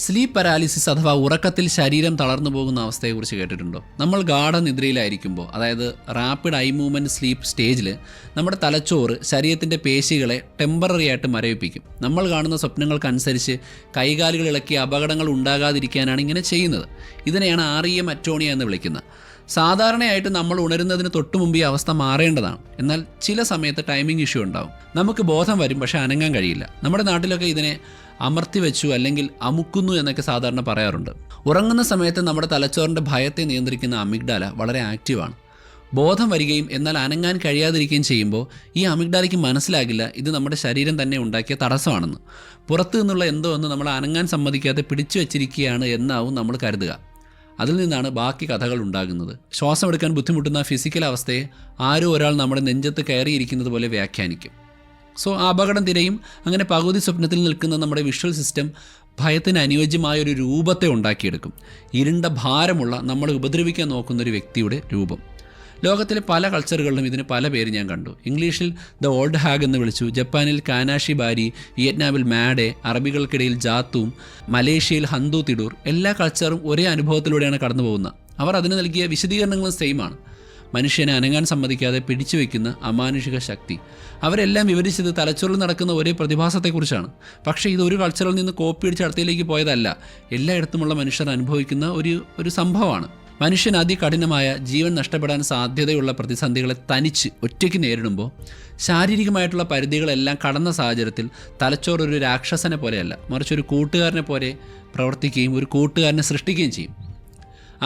സ്ലീപ്പ് പാരാലിസിസ് അഥവാ ഉറക്കത്തിൽ ശരീരം തളർന്നു പോകുന്ന അവസ്ഥയെക്കുറിച്ച് കേട്ടിട്ടുണ്ടോ? നമ്മൾ ഗാഢനിദ്രയിലായിരിക്കുമ്പോൾ, അതായത് റാപ്പിഡ് ഐ മൂവ്മെൻറ്റ് സ്ലീപ്പ് സ്റ്റേജിൽ നമ്മുടെ തലച്ചോറ് ശരീരത്തിൻ്റെ പേശികളെ ടെമ്പററി ആയിട്ട് മരവിപ്പിക്കും. നമ്മൾ കാണുന്ന സ്വപ്നങ്ങൾക്കനുസരിച്ച് കൈകാലുകൾ ഇളക്കി അപകടങ്ങൾ ഉണ്ടാകാതിരിക്കാനാണ് ഇങ്ങനെ ചെയ്യുന്നത്. ഇതിനെയാണ് REM അറ്റോണിയ എന്ന് വിളിക്കുന്നത്. സാധാരണയായിട്ട് നമ്മൾ ഉണരുന്നതിന് തൊട്ട് മുമ്പ് ഈ അവസ്ഥ മാറേണ്ടതാണ്. എന്നാൽ ചില സമയത്ത് ടൈമിംഗ് ഇഷ്യൂ ഉണ്ടാവും. നമുക്ക് ബോധം വരും, പക്ഷേ അനങ്ങാൻ കഴിയില്ല. നമ്മുടെ നാട്ടിലൊക്കെ ഇതിനെ അമർത്തി വെച്ചു അല്ലെങ്കിൽ അമുക്കുന്നു എന്നൊക്കെ സാധാരണ പറയാറുണ്ട്. ഉറങ്ങുന്ന സമയത്ത് നമ്മുടെ തലച്ചോറിൻ്റെ ഭയത്തെ നിയന്ത്രിക്കുന്ന അമിഗ്ഡാല വളരെ ആക്റ്റീവാണ്. ബോധം വരികയും എന്നാൽ അനങ്ങാൻ കഴിയാതിരിക്കുകയും ചെയ്യുമ്പോൾ ഈ അമിഗ്ഡാലയ്ക്ക് മനസ്സിലാകില്ല ഇത് നമ്മുടെ ശരീരം തന്നെ ഉണ്ടാക്കിയ തടസ്സമാണെന്ന്. പുറത്തു നിന്നുള്ള എന്തോ ഒന്ന് നമ്മൾ അനങ്ങാൻ സമ്മതിക്കാതെ പിടിച്ചു വെച്ചിരിക്കുകയാണ് എന്നാവും നമ്മൾ കരുതുക. അതിൽ നിന്നാണ് ബാക്കി കഥകൾ ഉണ്ടാകുന്നത്. ശ്വാസം എടുക്കാൻ ബുദ്ധിമുട്ടുന്ന ഫിസിക്കൽ അവസ്ഥയെ ആരോ ഒരാൾ നമ്മുടെ നെഞ്ചത്ത് കയറിയിരിക്കുന്നത് പോലെ വ്യാഖ്യാനിക്കും. സോ ആ അപകടം തിരയും അങ്ങനെ പകുതി സ്വപ്നത്തിൽ നിൽക്കുന്ന നമ്മുടെ വിഷ്വൽ സിസ്റ്റം ഭയത്തിന് അനുയോജ്യമായൊരു രൂപത്തെ ഉണ്ടാക്കിയെടുക്കും. ഇരുണ്ട ഭാരമുള്ള നമ്മളെ ഉപദ്രവിക്കാൻ നോക്കുന്നൊരു വ്യക്തിയുടെ രൂപം. ലോകത്തിലെ പല കൾച്ചറുകളിലും ഇതിന് പല പേര് ഞാൻ കണ്ടു. ഇംഗ്ലീഷിൽ ദ ഓൾഡ് ഹാഗ് എന്ന് വിളിച്ചു, ജപ്പാനിൽ കാനാഷി ബാരി, വിയറ്റ്നാമിൽ മാഡെ, അറബികൾക്കിടയിൽ ജാത്തൂം, മലേഷ്യയിൽ ഹന്തു തിഡൂർ. എല്ലാ കൾച്ചറും ഒരേ അനുഭവത്തിലൂടെയാണ് കടന്നു പോകുന്നത്. അവർ അതിന് നൽകിയ വിശദീകരണങ്ങളും സെയിമാണ്. മനുഷ്യനെ അനങ്ങാൻ സമ്മതിക്കാതെ പിടിച്ചു വയ്ക്കുന്ന അമാനുഷിക ശക്തി. അവരെല്ലാം വിവരിച്ചത് തലച്ചോറിൽ നടക്കുന്ന ഒരേ പ്രതിഭാസത്തെക്കുറിച്ചാണ്. പക്ഷേ ഇത് ഒരു കൾച്ചറിൽ നിന്ന് കോപ്പി അടിച്ച് അടുത്തേക്ക് പോയതല്ല. എല്ലായിടത്തുമുള്ള മനുഷ്യർ അനുഭവിക്കുന്ന ഒരു സംഭവമാണ്. മനുഷ്യൻ അതികഠിനമായ ജീവൻ നഷ്ടപ്പെടാൻ സാധ്യതയുള്ള പ്രതിസന്ധികളെ തനിച്ച് ഒറ്റയ്ക്ക് നേരിടുമ്പോൾ ശാരീരികമായിട്ടുള്ള പരിധികളെല്ലാം കടന്ന സാഹചര്യത്തിൽ തലച്ചോറ് ഒരു രാക്ഷസനെ പോലെയല്ല, മറിച്ച് ഒരു കൂട്ടുകാരനെ പോലെ പ്രവർത്തിക്കുകയും ഒരു കൂട്ടുകാരനെ സൃഷ്ടിക്കുകയും ചെയ്യും.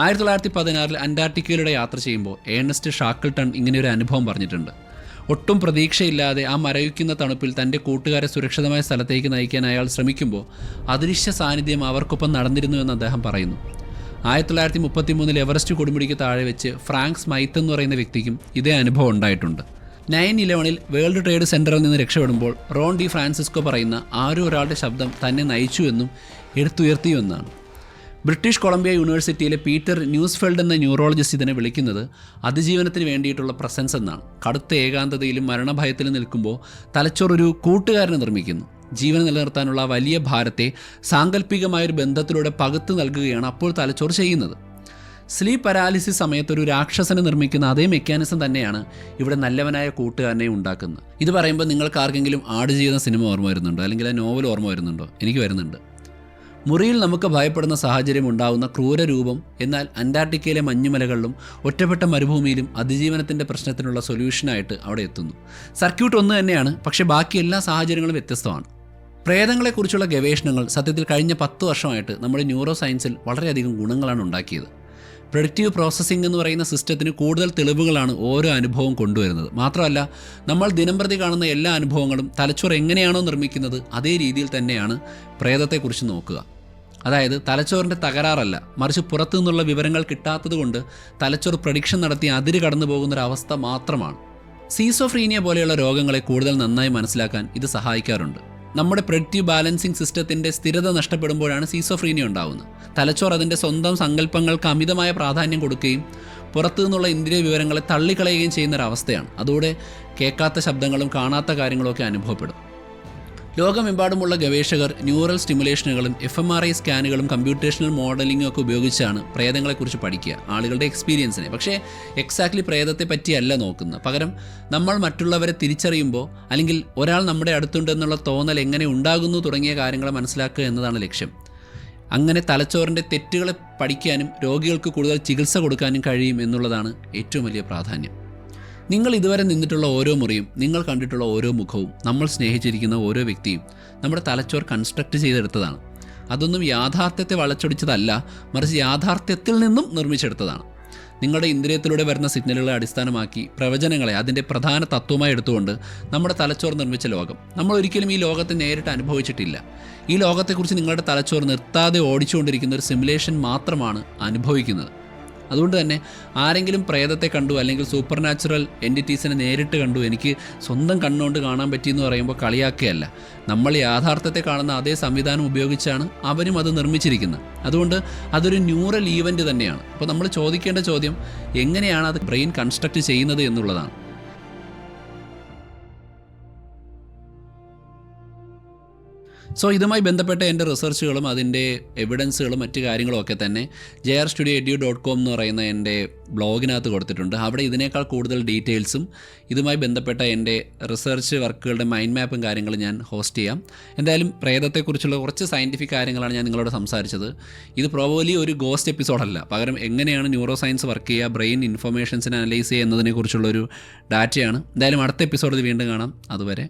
1916 അന്റാർട്ടിക്കയിലൂടെ യാത്ര ചെയ്യുമ്പോൾ ഏണസ്റ്റ് ഷാക്കിൾട്ടൺ ഇങ്ങനെയൊരു അനുഭവം പറഞ്ഞിട്ടുണ്ട്. ഒട്ടും പ്രതീക്ഷയില്ലാതെ ആ മരവിക്കുന്ന തണുപ്പിൽ തൻ്റെ കൂട്ടുകാരെ സുരക്ഷിതമായ സ്ഥലത്തേക്ക് നയിക്കാൻ അയാൾ ശ്രമിക്കുമ്പോൾ അദൃശ്യ സാന്നിധ്യം അവർക്കൊപ്പം നടന്നിരുന്നുവെന്ന് അദ്ദേഹം പറയുന്നു. 1933 എവറസ്റ്റ് കൊടുമുടിക്ക് താഴെ വെച്ച് ഫ്രാങ്ക് സ്മൈത്ത് എന്ന് പറയുന്ന വ്യക്തിക്കും ഇതേ അനുഭവം ഉണ്ടായിട്ടുണ്ട്. 9/11 വേൾഡ് ട്രേഡ് സെൻറ്ററിൽ നിന്ന് രക്ഷപ്പെടുമ്പോൾ റോൺ ഡി ഫ്രാൻസിസ്കോ പറയുന്ന ആരോ ഒരാളുടെ ശബ്ദം തന്നെ നയിച്ചുവെന്നും എടുത്തുയർത്തിയുമെന്നാണ്. ബ്രിട്ടീഷ് കൊളംബിയ യൂണിവേഴ്സിറ്റിയിലെ പീറ്റർ ന്യൂസ്ഫെൽഡ് എന്ന ന്യൂറോളജിസ്റ്റ് ഇതിനെ വിളിക്കുന്നത് അതിജീവനത്തിന് വേണ്ടിയിട്ടുള്ള പ്രസൻസ് എന്നാണ്. കടുത്ത ഏകാന്തതയിലും മരണഭയത്തിലും നിൽക്കുമ്പോൾ തലച്ചോറൊരു കൂട്ടുകാരനെ നിർമ്മിക്കുന്നു. ജീവൻ നിലനിർത്താനുള്ള വലിയ ഭാരത്തെ സാങ്കല്പികമായൊരു ബന്ധത്തിലൂടെ പകുത്തു നൽകുകയാണ് അപ്പോൾ തലച്ചോറ് ചെയ്യുന്നത്. സ്ലീപ്പ് പാരാലിസിസ് സമയത്ത് ഒരു രാക്ഷസനെ നിർമ്മിക്കുന്ന അതേ മെക്കാനിസം തന്നെയാണ് ഇവിടെ നല്ലവനായ കൂട്ടുകാരനെ ഉണ്ടാക്കുന്നത്. ഇത് പറയുമ്പോൾ നിങ്ങൾക്ക് ആർക്കെങ്കിലും ആടുജീവിതം സിനിമ ഓർമ്മ വരുന്നുണ്ടോ, അല്ലെങ്കിൽ ആ നോവൽ ഓർമ്മ വരുന്നുണ്ടോ? എനിക്ക് വരുന്നുണ്ട്. മുറിയിൽ നമുക്ക് ഭയപ്പെടുന്ന സാഹചര്യം ഉണ്ടാകുന്ന ക്രൂരരൂപം എന്നാൽ അന്റാർട്ടിക്കയിലെ മഞ്ഞുമലകളിലും ഒറ്റപ്പെട്ട മരുഭൂമിയിലും അതിജീവനത്തിൻ്റെ പ്രശ്നത്തിനുള്ള സൊല്യൂഷനായിട്ട് അവിടെ എത്തുന്നു. സർക്യൂട്ട് ഒന്ന് തന്നെയാണ്, പക്ഷേ ബാക്കി എല്ലാ സാഹചര്യങ്ങളും വ്യത്യസ്തമാണ്. പ്രേതങ്ങളെക്കുറിച്ചുള്ള ഗവേഷണങ്ങൾ സത്യത്തിൽ കഴിഞ്ഞ 10 വർഷമായിട്ട് നമ്മുടെ ന്യൂറോ സയൻസിൽ വളരെയധികം ഗുണങ്ങളാണ് ഉണ്ടാക്കിയത്. പ്രൊഡക്റ്റീവ് പ്രോസസ്സിംഗ് എന്ന് പറയുന്ന സിസ്റ്റത്തിന് കൂടുതൽ തെളിവുകളാണ് ഓരോ അനുഭവം കൊണ്ടുവരുന്നത്. മാത്രമല്ല, നമ്മൾ ദിനംപ്രതി കാണുന്ന എല്ലാ അനുഭവങ്ങളും തലച്ചോറ് എങ്ങനെയാണോ നിർമ്മിക്കുന്നത് അതേ രീതിയിൽ തന്നെയാണ് പ്രേതത്തെക്കുറിച്ച് നോക്കുക. അതായത് തലച്ചോറിൻ്റെ തകരാറല്ല, മറിച്ച് പുറത്തു നിന്നുള്ള വിവരങ്ങൾ കിട്ടാത്തത് കൊണ്ട് തലച്ചോറ് പ്രഡിക്ഷൻ നടത്തി അതിര് കടന്നു പോകുന്നൊരവസ്ഥ മാത്രമാണ്. സീസോഫ്രീനിയ പോലെയുള്ള രോഗങ്ങളെ കൂടുതൽ നന്നായി മനസ്സിലാക്കാൻ ഇത് സഹായിക്കാറുണ്ട്. നമ്മുടെ പ്രൊഡക്റ്റീവ് ബാലൻസിംഗ് സിസ്റ്റത്തിൻ്റെ സ്ഥിരത നഷ്ടപ്പെടുമ്പോഴാണ് സീസോഫ്രീനിയ ഉണ്ടാകുന്നത്. തലച്ചോറ് അതിൻ്റെ സ്വന്തം സങ്കല്പങ്ങൾക്ക് അമിതമായ പ്രാധാന്യം കൊടുക്കുകയും പുറത്തു നിന്നുള്ള ഇന്ദ്രിയ വിവരങ്ങളെ തള്ളിക്കളയുകയും ചെയ്യുന്നൊരവസ്ഥയാണ്. അതോടെ കേൾക്കാത്ത ശബ്ദങ്ങളും കാണാത്ത കാര്യങ്ങളൊക്കെ അനുഭവപ്പെടും. ലോകമെമ്പാടുമുള്ള ഗവേഷകർ ന്യൂറൽ സ്റ്റിമുലേഷനുകളും FMRI സ്കാനുകളും കമ്പ്യൂട്ടേഷണൽ മോഡലിംഗും ഒക്കെ ഉപയോഗിച്ചാണ് പ്രേതങ്ങളെക്കുറിച്ച് പഠിക്കുക, ആളുകളുടെ എക്സ്പീരിയൻസിനെ. പക്ഷേ എക്സാക്ട്ലി പ്രേതത്തെ പറ്റിയല്ല നോക്കുന്നത്. പകരം നമ്മൾ മറ്റുള്ളവരെ തിരിച്ചറിയുമ്പോൾ അല്ലെങ്കിൽ ഒരാൾ നമ്മുടെ അടുത്തുണ്ടെന്നുള്ള തോന്നൽ എങ്ങനെ ഉണ്ടാകുന്നു തുടങ്ങിയ കാര്യങ്ങളെ മനസ്സിലാക്കുക എന്നതാണ് ലക്ഷ്യം. അങ്ങനെ തലച്ചോറിൻ്റെ തെറ്റുകളെ പഠിക്കാനും രോഗികൾക്ക് കൂടുതൽ ചികിത്സ കൊടുക്കാനും കഴിയും എന്നുള്ളതാണ് ഏറ്റവും വലിയ പ്രാധാന്യം. നിങ്ങൾ ഇതുവരെ നിന്നിട്ടുള്ള ഓരോ മുറിയും, നിങ്ങൾ കണ്ടിട്ടുള്ള ഓരോ മുഖവും, നമ്മൾ സ്നേഹിച്ചിരിക്കുന്ന ഓരോ വ്യക്തിയും നമ്മുടെ തലച്ചോർ കൺസ്ട്രക്റ്റ് ചെയ്തെടുത്തതാണ്. അതൊന്നും യാഥാർത്ഥ്യത്തെ വളച്ചൊടിച്ചതല്ല, മറിച്ച് യാഥാർത്ഥ്യത്തിൽ നിന്നും നിർമ്മിച്ചെടുത്തതാണ്. നിങ്ങളുടെ ഇന്ദ്രിയത്തിലൂടെ വരുന്ന സിഗ്നലുകളെ അടിസ്ഥാനമാക്കി പ്രവചനങ്ങളെ അതിൻ്റെ പ്രധാന തത്വമായി എടുത്തുകൊണ്ട് നമ്മുടെ തലച്ചോർ നിർമ്മിച്ച ലോകം. നമ്മൾ ഒരിക്കലും ഈ ലോകത്തെ നേരിട്ട് അനുഭവിച്ചിട്ടില്ല. ഈ ലോകത്തെക്കുറിച്ച് നിങ്ങളുടെ തലച്ചോർ നിർത്താതെ ഓടിച്ചുകൊണ്ടിരിക്കുന്ന ഒരു സിമുലേഷൻ മാത്രമാണ് അനുഭവിക്കുന്നത്. അതുകൊണ്ട് തന്നെ ആരെങ്കിലും പ്രേതത്തെ കണ്ടു അല്ലെങ്കിൽ സൂപ്പർ നാച്ചുറൽ എൻറ്റിറ്റീസിനെ നേരിട്ട് കണ്ടു, എനിക്ക് സ്വന്തം കണ്ണുകൊണ്ട് കാണാൻ പറ്റിയെന്ന് പറയുമ്പോൾ കളിയാക്കുകയല്ല. നമ്മൾ യാഥാർത്ഥ്യത്തെ കാണുന്ന അതേ സംവിധാനം ഉപയോഗിച്ചാണ് അവരും അത് നിർമ്മിച്ചിരിക്കുന്നത്. അതുകൊണ്ട് അതൊരു ന്യൂറൽ ഈവൻ്റ് തന്നെയാണ്. അപ്പോൾ നമ്മൾ ചോദിക്കേണ്ട ചോദ്യം എങ്ങനെയാണ് അത് ബ്രെയിൻ കൺസ്ട്രക്റ്റ് ചെയ്യുന്നത് എന്നുള്ളതാണ്. സോ ഇതുമായി ബന്ധപ്പെട്ട എൻ്റെ റിസർച്ചുകളും അതിൻ്റെ എവിഡൻസുകളും മറ്റു കാര്യങ്ങളും ഒക്കെ തന്നെ jrstudioedu.com എന്ന് പറയുന്ന എൻ്റെ ബ്ലോഗിനകത്ത് കൊടുത്തിട്ടുണ്ട്. അവിടെ ഇതിനേക്കാൾ കൂടുതൽ ഡീറ്റെയിൽസും ഇതുമായി ബന്ധപ്പെട്ട എൻ്റെ റിസർച്ച് വർക്കുകളുടെ മൈൻഡ് മാപ്പും കാര്യങ്ങളും ഞാൻ ഹോസ്റ്റ് ചെയ്യാം. എന്തായാലും പ്രേതത്തെക്കുറിച്ചുള്ള കുറച്ച് സയൻറ്റിഫിക് കാര്യങ്ങളാണ് ഞാൻ നിങ്ങളോട് സംസാരിച്ചത്. ഇത് പ്രോബബ്ലി ഒരു ഗോസ്റ്റ് എപ്പിസോഡല്ല, പകരം എങ്ങനെയാണ് ന്യൂറോ സയൻസ് വർക്ക് ചെയ്യുക, ബ്രെയിൻ ഇൻഫർമേഷൻസിനെ അനലൈസ് ചെയ്യുക എന്നതിനെക്കുറിച്ചുള്ളൊരു ഡാറ്റയാണ്. എന്തായാലും അടുത്ത എപ്പിസോഡിൽ വീണ്ടും കാണാം. അതുവരെ